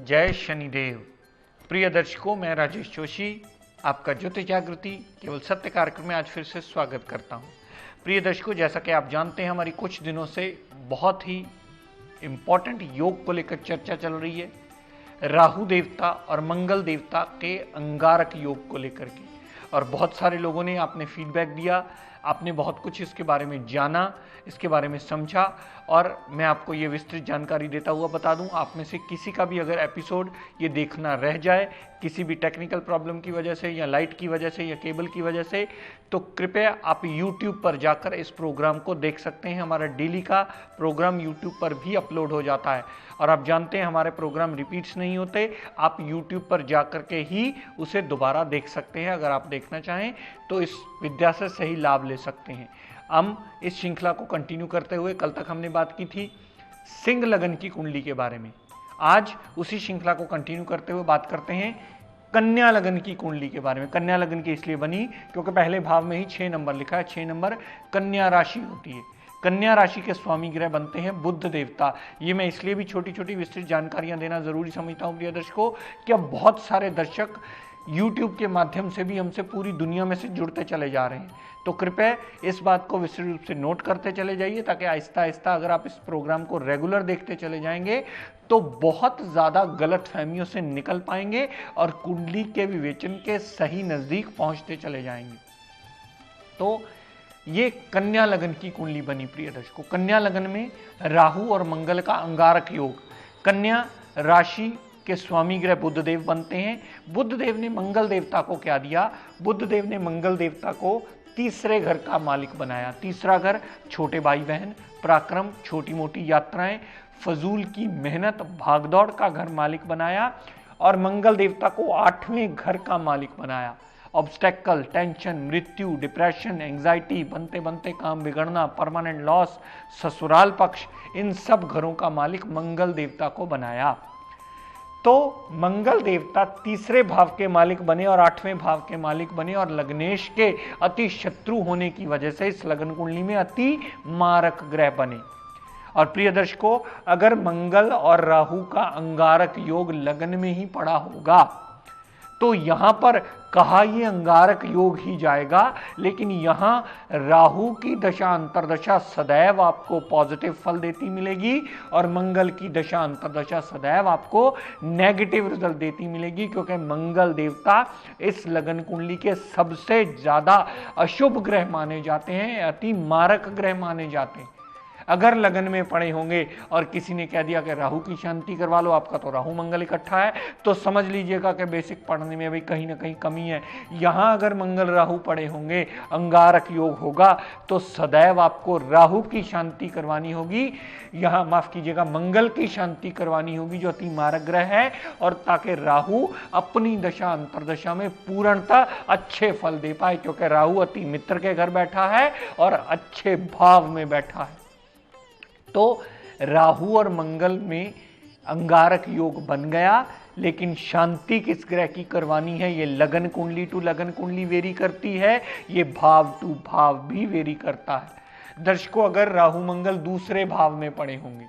जय शनिदेव। प्रिय दर्शकों, मैं राजेश जोशी आपका ज्योतिष जागृति केवल सत्य कार्यक्रम में आज फिर से स्वागत करता हूं। प्रिय दर्शकों, जैसा कि आप जानते हैं, हमारी कुछ दिनों से बहुत ही इम्पोर्टेंट योग को लेकर चर्चा चल रही है, राहु देवता और मंगल देवता के अंगारक योग को लेकर के। और बहुत सारे लोगों ने आपने फीडबैक दिया, आपने बहुत कुछ इसके बारे में जाना, इसके बारे में समझा। और मैं आपको ये विस्तृत जानकारी देता हुआ बता दूं, आप में से किसी का भी अगर एपिसोड ये देखना रह जाए किसी भी टेक्निकल प्रॉब्लम की वजह से या लाइट की वजह से या केबल की वजह से, तो कृपया आप YouTube पर जाकर इस प्रोग्राम को देख सकते हैं। हमारा डेली का प्रोग्राम YouTube पर भी अपलोड हो जाता है और आप जानते हैं हमारे प्रोग्राम रिपीट्स नहीं होते, आप YouTube पर जाकर के ही उसे दोबारा देख सकते हैं। अगर आप देखना चाहें तो इस विद्या से सही लाभ ले सकते हैं। हम इस श्रृंखला को कंटिन्यू करते हुए, कल तक हमने बात की थी सिंह लगन की कुंडली के बारे में, आज उसी श्रृंखला को कंटिन्यू करते हुए बात करते हैं कन्या लगन की कुंडली के बारे में। कन्या लगन की इसलिए बनी क्योंकि पहले भाव में ही 6 नंबर लिखा है, 6 नंबर कन्या राशि होती है। कन्या राशि के स्वामी ग्रह बनते हैं बुध देवता। ये मैं इसलिए भी छोटी छोटी विस्तृत जानकारियां देना जरूरी समझता हूं प्रिय दर्शकों कि अब बहुत सारे दर्शक YouTube के माध्यम से भी हमसे पूरी दुनिया में से जुड़ते चले जा रहे हैं, तो कृपया इस बात को विस्तृत रूप से नोट करते चले जाइए, ताकि आहिस्ता आहिस्ता अगर आप इस प्रोग्राम को रेगुलर देखते चले जाएंगे तो बहुत ज़्यादा गलत फहमियों से निकल पाएंगे और कुंडली के विवेचन के सही नज़दीक पहुंचते चले जाएंगे। तो ये कन्या लगन की कुंडली बनी प्रिय दर्शकों। कन्या लगन में राहु और मंगल का अंगारक योग। कन्या राशि के स्वामी ग्रह बुधदेव बनते हैं। बुधदेव ने मंगल देवता को क्या दिया? बुधदेव ने मंगल देवता को तीसरे घर का मालिक बनाया। तीसरा घर छोटे भाई बहन, पराक्रम, छोटी मोटी यात्राएं, फजूल की मेहनत, भागदौड़ का घर मालिक बनाया। और मंगल देवता को 8वें घर का मालिक बनाया। ऑब्स्टेकल, टेंशन, मृत्यु, डिप्रेशन, एंजाइटी, बनते बनते काम बिगड़ना, परमानेंट लॉस, ससुराल पक्ष, इन सब घरों का मालिक मंगल देवता को बनाया। तो मंगल देवता तीसरे भाव के मालिक बने और 8वें भाव के मालिक बने और लग्नेश के अति शत्रु होने की वजह से इस लगन कुंडली में अति मारक ग्रह बने। और प्रिय दर्शकों, अगर मंगल और राहु का अंगारक योग लगन में ही पड़ा होगा तो यहां पर कहा ये अंगारक योग ही जाएगा, लेकिन यहां राहु की दशा अंतरदशा सदैव आपको पॉजिटिव फल देती मिलेगी और मंगल की दशा अंतरदशा सदैव आपको नेगेटिव रिजल्ट देती मिलेगी, क्योंकि मंगल देवता इस लगन कुंडली के सबसे ज्यादा अशुभ ग्रह माने जाते हैं, अति मारक ग्रह माने जाते हैं। अगर लगन में पड़े होंगे और किसी ने कह दिया कि राहु की शांति करवा लो, आपका तो राहु मंगल इकट्ठा है, तो समझ लीजिएगा कि बेसिक पढ़ने में भी कहीं ना कहीं कमी है। यहां अगर मंगल राहु पड़े होंगे, अंगारक योग होगा, तो सदैव आपको राहु की शांति करवानी होगी। यहां माफ कीजिएगा, मंगल की शांति करवानी होगी जो अति मारक ग्रह है, और ताकि राहु अपनी दशा अंतरदशा में पूर्णतः अच्छे फल दे पाए, क्योंकि राहु अति मित्र के घर बैठा है और अच्छे भाव में बैठा है। तो राहु और मंगल में अंगारक योग बन गया, लेकिन शांति किस ग्रह की करवानी है? ये लगन कुंडली टू लगन कुंडली वेरी करती है, ये भाव टू भाव भी वेरी करता है। दर्शकों, अगर राहु मंगल दूसरे भाव में पड़े होंगे,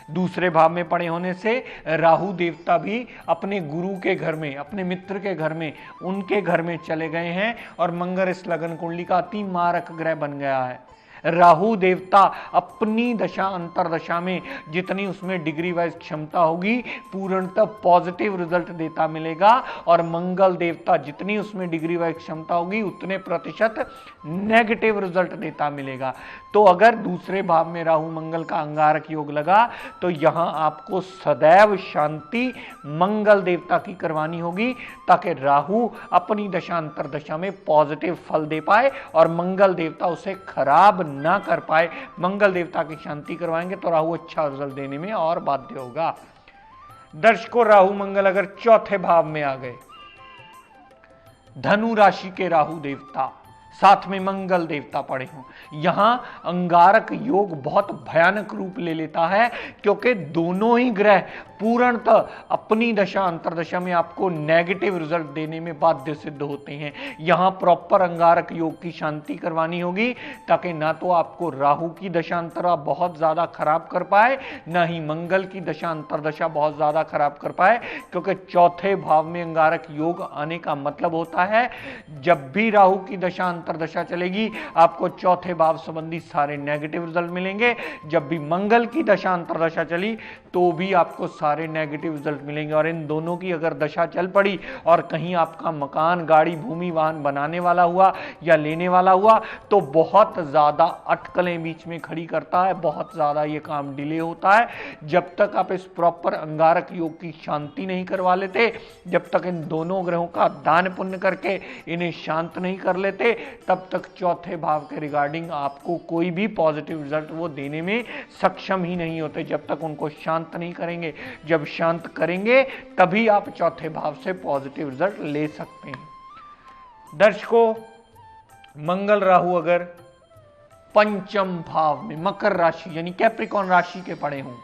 दूसरे भाव में पड़े होने से राहु देवता भी अपने गुरु के घर में, अपने मित्र के घर में, उनके घर में चले गए हैं और मंगल इस लगन कुंडली का अति मारक ग्रह बन गया है। राहु देवता अपनी दशा अंतरदशा में जितनी उसमें डिग्री वाइज क्षमता होगी पूर्णतः पॉजिटिव रिजल्ट देता मिलेगा, और मंगल देवता जितनी उसमें डिग्री वाइज क्षमता होगी उतने प्रतिशत नेगेटिव रिजल्ट देता मिलेगा। तो अगर दूसरे भाव में राहु मंगल का अंगारक योग लगा तो यहां आपको सदैव शांति मंगल देवता की करवानी होगी, ताकि राहु अपनी दशा अंतरदशा में पॉजिटिव फल दे पाए और मंगल देवता उसे खराब ना कर पाए, मंगल देवता की शांति करवाएंगे तो राहु अच्छा रिजल्ट देने में और बाध्य होगा। दर्शकों, राहु मंगल अगर चौथे भाव में आ गए, धनु राशि के राहु देवता साथ में मंगल देवता पड़े हों, यहां अंगारक योग बहुत भयानक रूप ले लेता है, क्योंकि दोनों ही ग्रह पूर्णतः अपनी दशा अंतरदशा में आपको नेगेटिव रिजल्ट देने में बाध्य सिद्ध होते हैं। यहां प्रॉपर अंगारक योग की शांति करवानी होगी, ताकि ना तो आपको राहु की दशा अंतरा बहुत ज्यादा खराब कर पाए, ना ही मंगल की दशा अंतरदशा बहुत ज्यादा खराब कर पाए, क्योंकि चौथे भाव में अंगारक योग आने का मतलब होता है जब भी राहु की दशा अंतरदशा चलेगी आपको चौथे भाव संबंधी सारे नेगेटिव रिजल्ट मिलेंगे। जब भी मंगल की दशा अंतरदशा चली तो भी आपको सारे नेगेटिव रिजल्ट मिलेंगे। और इन दोनों की अगर दशा चल पड़ी और कहीं आपका मकान, गाड़ी, भूमि, वाहन बनाने वाला हुआ या लेने वाला हुआ तो बहुत ज्यादा अटकलें बीच में खड़ी करता है, बहुत ज्यादा यह काम डिले होता है। जब तक आप इस प्रॉपर अंगारक योग की शांति नहीं करवा लेते, जब तक इन दोनों ग्रहों का दान पुण्य करके इन्हें शांत नहीं कर लेते, तब तक चौथे भाव के रिगार्डिंग आपको कोई भी पॉजिटिव रिजल्ट वो देने में सक्षम ही नहीं होते, जब तक उनको शांत नहीं करेंगे। जब शांत करेंगे तभी आप चौथे भाव से पॉजिटिव रिजल्ट ले सकते हैं। दर्शकों, मंगल राहु अगर पंचम भाव में मकर राशि यानी कैप्रिकॉर्न राशि के पड़े हों,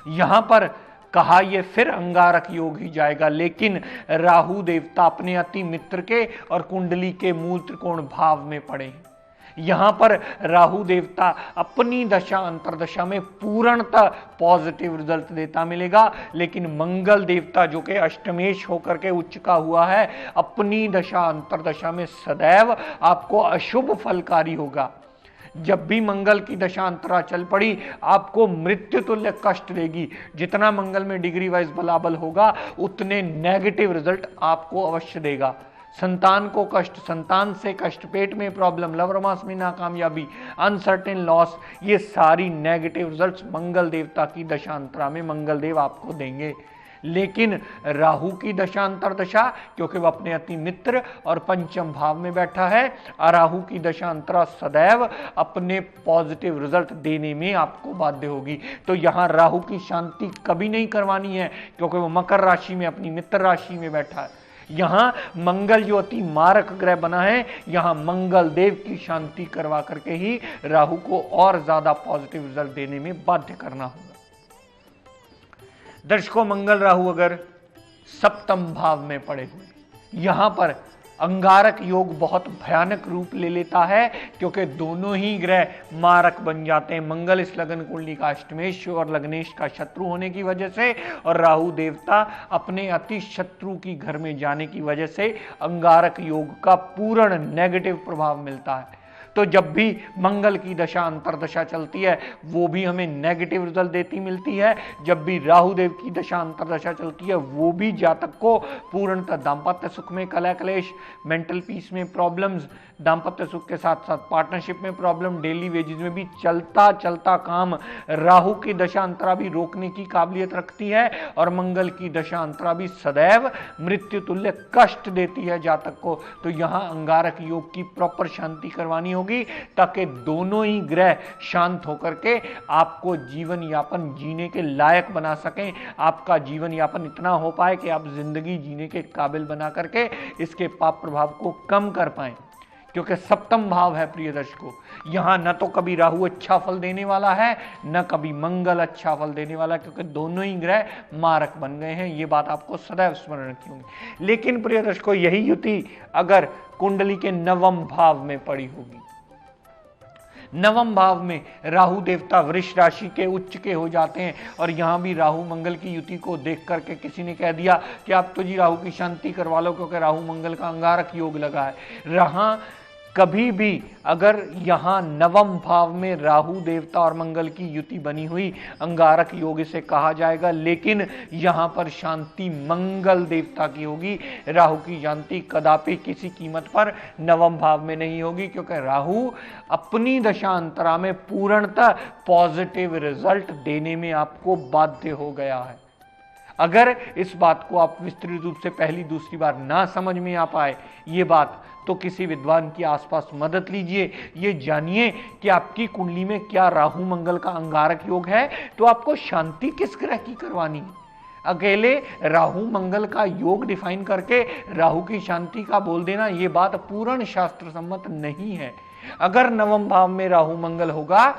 यहां पर कहा यह फिर अंगारक योग ही जाएगा, लेकिन राहु देवता अपने अति मित्र के और कुंडली के मूल त्रिकोण भाव में पड़े हैं। यहां पर राहु देवता अपनी दशा अंतरदशा में पूर्णतः पॉजिटिव रिजल्ट देता मिलेगा, लेकिन मंगल देवता जो कि अष्टमेश होकर के उच्च का हुआ है, अपनी दशा अंतरदशा में सदैव आपको अशुभ फलकारी होगा। जब भी मंगल की दशा अंतरा चल पड़ी आपको मृत्यु तुल्य कष्ट देगी। जितना मंगल में डिग्री वाइज बलाबल होगा उतने नेगेटिव रिजल्ट आपको अवश्य देगा। संतान को कष्ट, संतान से कष्ट, पेट में प्रॉब्लम, लव रोमांस में नाकामयाबी, अनसर्टेन लॉस, ये सारी नेगेटिव रिजल्ट्स मंगल देवता की दशांतरा में मंगल देव आपको देंगे। लेकिन राहु की दशा अंतरदशा, क्योंकि वह अपने अति मित्र और पंचम भाव में बैठा है, राहु की दशा अंतरा सदैव अपने पॉजिटिव रिजल्ट देने में आपको बाध्य होगी। तो यहां राहु की शांति कभी नहीं करवानी है, क्योंकि वह मकर राशि में अपनी मित्र राशि में बैठा है। यहां मंगल जो अति मारक ग्रह बना है, यहां मंगल देव की शांति करवा करके ही राहु को और ज्यादा पॉजिटिव रिजल्ट देने में बाध्य करना होगा। दर्शकों, मंगल राहु अगर सप्तम भाव में पड़े हुए, यहां पर अंगारक योग बहुत भयानक रूप ले लेता है, क्योंकि दोनों ही ग्रह मारक बन जाते हैं। मंगल इस लगन कुंडली का अष्टमेश और लग्नेश का शत्रु होने की वजह से, और राहु देवता अपने अति शत्रु की घर में जाने की वजह से अंगारक योग का पूर्ण नेगेटिव प्रभाव मिलता है। तो जब भी मंगल की दशा अंतरदशा चलती है वो भी हमें नेगेटिव रिजल्ट देती मिलती है। जब भी राहु देव की दशा अंतरदशा चलती है वो भी जातक को पूर्णतः दांपत्य सुख में कलह क्लेश, मेंटल पीस में प्रॉब्लम्स, दांपत्य सुख के साथ साथ पार्टनरशिप में प्रॉब्लम, डेली वेजेस में भी चलता चलता काम राहु की दशा अंतरा भी रोकने की काबिलियत रखती है, और मंगल की दशा अंतरा भी सदैव मृत्यु तुल्य कष्ट देती है जातक को। तो यहां अंगारक योग की प्रॉपर शांति करवानी होगी, ताकि दोनों ही ग्रह शांत होकर के आपको जीवन यापन जीने के लायक बना सकें, आपका जीवन यापन इतना हो पाए कि आप जिंदगी जीने के काबिल बना करके इसके पाप प्रभाव को कम कर पाएं। क्योंकि सप्तम भाव है प्रिय दर्शकों, यहां न तो कभी राहु अच्छा फल देने वाला है, न कभी मंगल अच्छा फल देने वाला है, क्योंकि दोनों ही ग्रह मारक बन गए हैं। ये बात आपको सदैव स्मरण रखनी होगी। लेकिन प्रिय दर्शकों, यही युति अगर कुंडली के नवम भाव में पड़ी होगी, नवम भाव में राहु देवता वृष राशि के उच्च के हो जाते हैं, और यहां भी राहु मंगल की युति को देख करके किसी ने कह दिया कि आप तो जी राहु की शांति करवा लो, क्योंकि राहु मंगल का अंगारक योग लगा है। रहा कभी भी अगर यहां नवम भाव में राहु देवता और मंगल की युति बनी हुई, अंगारक योग से कहा जाएगा, लेकिन यहां पर शांति मंगल देवता की होगी। राहु की शांति कदापि किसी कीमत पर नवम भाव में नहीं होगी, क्योंकि राहु अपनी दशांतरा में पूर्णतः पॉजिटिव रिजल्ट देने में आपको बाध्य हो गया है। अगर इस बात को आप विस्तृत रूप से पहली दूसरी बार ना समझ में आ पाए ये बात, तो किसी विद्वान की आसपास मदद लीजिए। ये जानिए कि आपकी कुंडली में क्या राहु मंगल का अंगारक योग है, तो आपको शांति किस ग्रह की करवानी है। अकेले राहु मंगल का योग डिफाइन करके राहु की शांति का बोल देना, यह बात पूर्ण शास्त्र सम्मत नहीं है। अगर नवम भाव में राहु मंगल होगा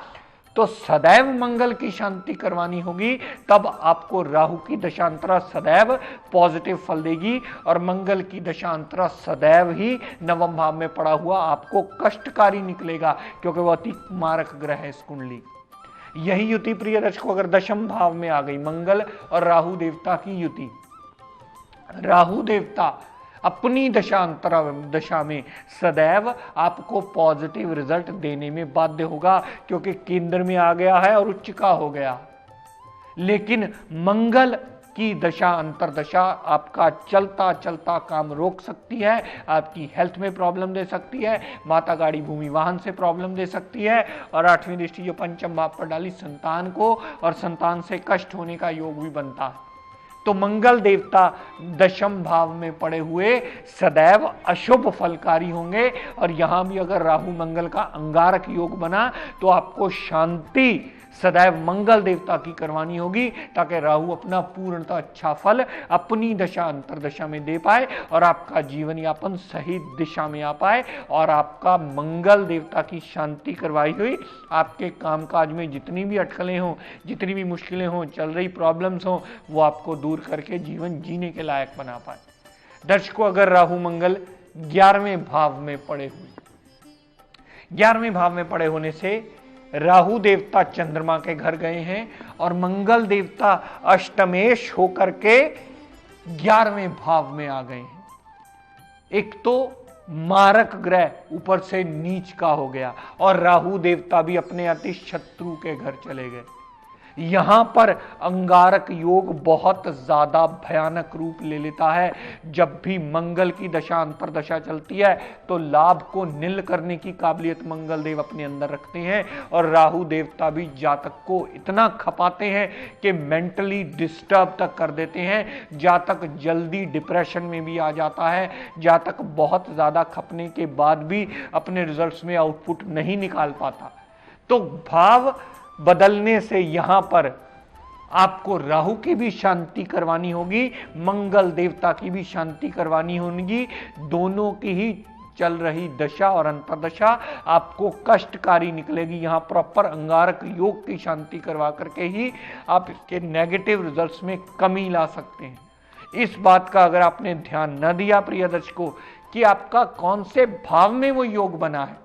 तो सदैव मंगल की शांति करवानी होगी, तब आपको राहु की दशांतरा सदैव पॉजिटिव फल देगी और मंगल की दशांतरा सदैव ही नवम भाव में पड़ा हुआ आपको कष्टकारी निकलेगा, क्योंकि वह अति मारक ग्रह है इस कुंडली। यही युति प्रिय दर्शकों अगर दशम भाव में आ गई, मंगल और राहु देवता की युति, राहु देवता अपनी दशा में सदैव आपको पॉजिटिव रिजल्ट देने में बाध्य होगा, क्योंकि केंद्र में आ गया है और उच्च का हो गया। लेकिन मंगल की दशा अंतरदशा आपका चलता चलता काम रोक सकती है, आपकी हेल्थ में प्रॉब्लम दे सकती है, माता गाड़ी भूमि वाहन से प्रॉब्लम दे सकती है, और आठवीं दृष्टि जो पंचम भाव पर डाली संतान को, और संतान से कष्ट होने का योग भी बनता है। तो मंगल देवता दशम भाव में पड़े हुए सदैव अशुभ फलकारी होंगे, और यहां भी अगर राहु मंगल का अंगारक योग बना तो आपको शांति सदैव मंगल देवता की करवानी होगी, ताकि राहु अपना पूर्णतः अच्छा फल अपनी दशा अंतरदशा में दे पाए और आपका जीवन यापन सही दिशा में आ पाए, और आपका मंगल देवता की शांति करवाई हुई आपके कामकाज में जितनी भी अटकलें हों, जितनी भी मुश्किलें हों, चल रही प्रॉब्लम्स हों, वो आपको दूर करके जीवन जीने के लायक बना पाए। दर्शकों, अगर राहु मंगल 11वें भाव में पड़े हुए, 11वें भाव में पड़े होने से राहु देवता चंद्रमा के घर गए हैं और मंगल देवता अष्टमेश होकर के 11वें भाव में आ गए हैं। एक तो मारक ग्रह ऊपर से नीच का हो गया, और राहु देवता भी अपने अति शत्रु के घर चले गए। यहां पर अंगारक योग बहुत ज्यादा भयानक रूप ले लेता है। जब भी मंगल की दशा अंतरदशा चलती है तो लाभ को नील करने की काबिलियत मंगल देव अपने अंदर रखते हैं, और राहु देवता भी जातक को इतना खपाते हैं कि मेंटली डिस्टर्ब तक कर देते हैं। जातक जल्दी डिप्रेशन में भी आ जाता है, जातक बहुत ज्यादा खपने के बाद भी अपने रिजल्ट्स में आउटपुट नहीं निकाल पाता। तो भाव बदलने से यहां पर आपको राहु की भी शांति करवानी होगी, मंगल देवता की भी शांति करवानी होगी। दोनों की ही चल रही दशा और अंतरदशा आपको कष्टकारी निकलेगी। यहां प्रॉपर अंगारक योग की शांति करवा करके ही आप इसके नेगेटिव रिजल्ट्स में कमी ला सकते हैं। इस बात का अगर आपने ध्यान न दिया प्रिय दर्शकों कि आपका कौन से भाव में वो योग बना है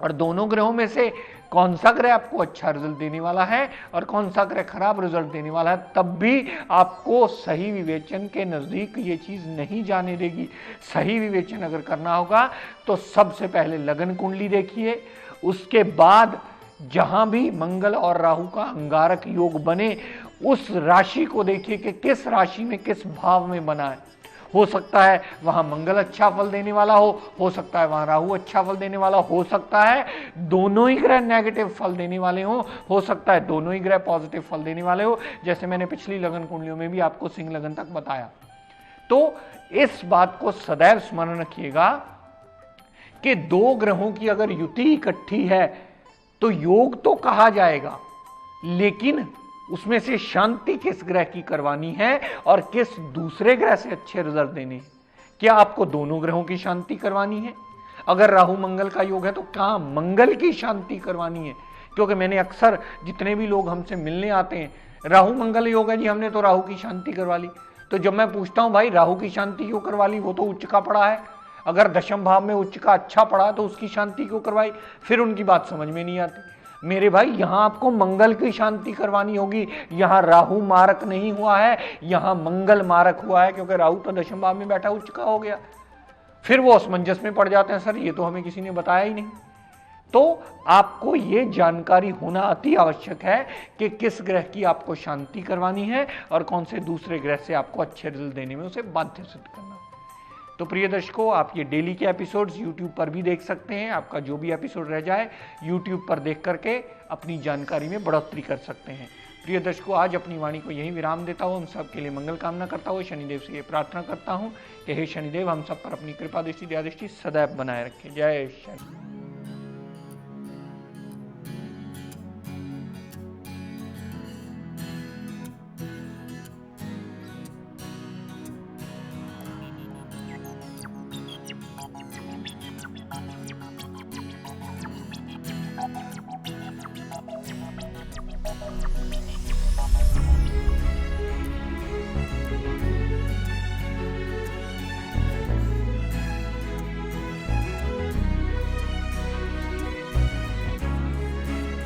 और दोनों ग्रहों में से कौन सा ग्रह आपको अच्छा रिजल्ट देने वाला है और कौन सा ग्रह खराब रिजल्ट देने वाला है, तब भी आपको सही विवेचन के नजदीक ये चीज नहीं जाने देगी। सही विवेचन अगर करना होगा तो सबसे पहले लगन कुंडली देखिए, उसके बाद जहां भी मंगल और राहु का अंगारक योग बने उस राशि को देखिए कि किस राशि में किस भाव में बना है। हो सकता है वहां मंगल अच्छा फल देने वाला हो सकता है वहां राहु अच्छा फल देने वाला हो सकता है दोनों ही ग्रह नेगेटिव फल देने वाले हो सकता है दोनों ही ग्रह पॉजिटिव फल देने वाले हो, जैसे मैंने पिछली लगन कुंडलियों में भी आपको सिंह लगन तक बताया। तो इस बात को सदैव स्मरण रखिएगा कि दो ग्रहों की अगर युति इकट्ठी है तो योग तो कहा जाएगा, लेकिन उसमें से शांति किस ग्रह की करवानी है और किस दूसरे ग्रह से अच्छे रिजल्ट देने हैं। क्या आपको दोनों ग्रहों की शांति करवानी है? अगर राहु मंगल का योग है तो क्या मंगल की शांति करवानी है? क्योंकि मैंने अक्सर जितने भी लोग हमसे मिलने आते हैं, राहु मंगल योग है जी, हमने तो राहु की शांति करवा ली। तो जब मैं पूछता हूं भाई राहु की शांति क्यों करवा ली, वो तो उच्च का पड़ा है, अगर दशम भाव में उच्च का अच्छा पड़ा तो उसकी शांति क्यों करवाई? फिर उनकी बात समझ में नहीं आती। मेरे भाई यहां आपको मंगल की शांति करवानी होगी, यहां राहु मारक नहीं हुआ है, यहां मंगल मारक हुआ है, क्योंकि राहु तो दशम भाव में बैठा उच्च का हो गया। फिर वो असमंजस में पड़ जाते हैं, सर ये तो हमें किसी ने बताया ही नहीं। तो आपको ये जानकारी होना अति आवश्यक है कि किस ग्रह की आपको शांति करवानी है और कौन से दूसरे ग्रह से आपको अच्छे रिजल्ट देने में उसे बाध्य सिद्ध करना। तो प्रिय दर्शकों, आप ये डेली के एपिसोड्स यूट्यूब पर भी देख सकते हैं। आपका जो भी एपिसोड रह जाए यूट्यूब पर देख करके अपनी जानकारी में बढ़ोतरी कर सकते हैं। प्रिय दर्शकों, आज अपनी वाणी को यही विराम देता हूँ। हम सब के लिए मंगल कामना करता हूँ। शनिदेव से ये प्रार्थना करता हूँ कि हे शनिदेव, हम सब पर अपनी कृपा दृष्टि दया दृष्टि सदैव बनाए रखे। जय शनि।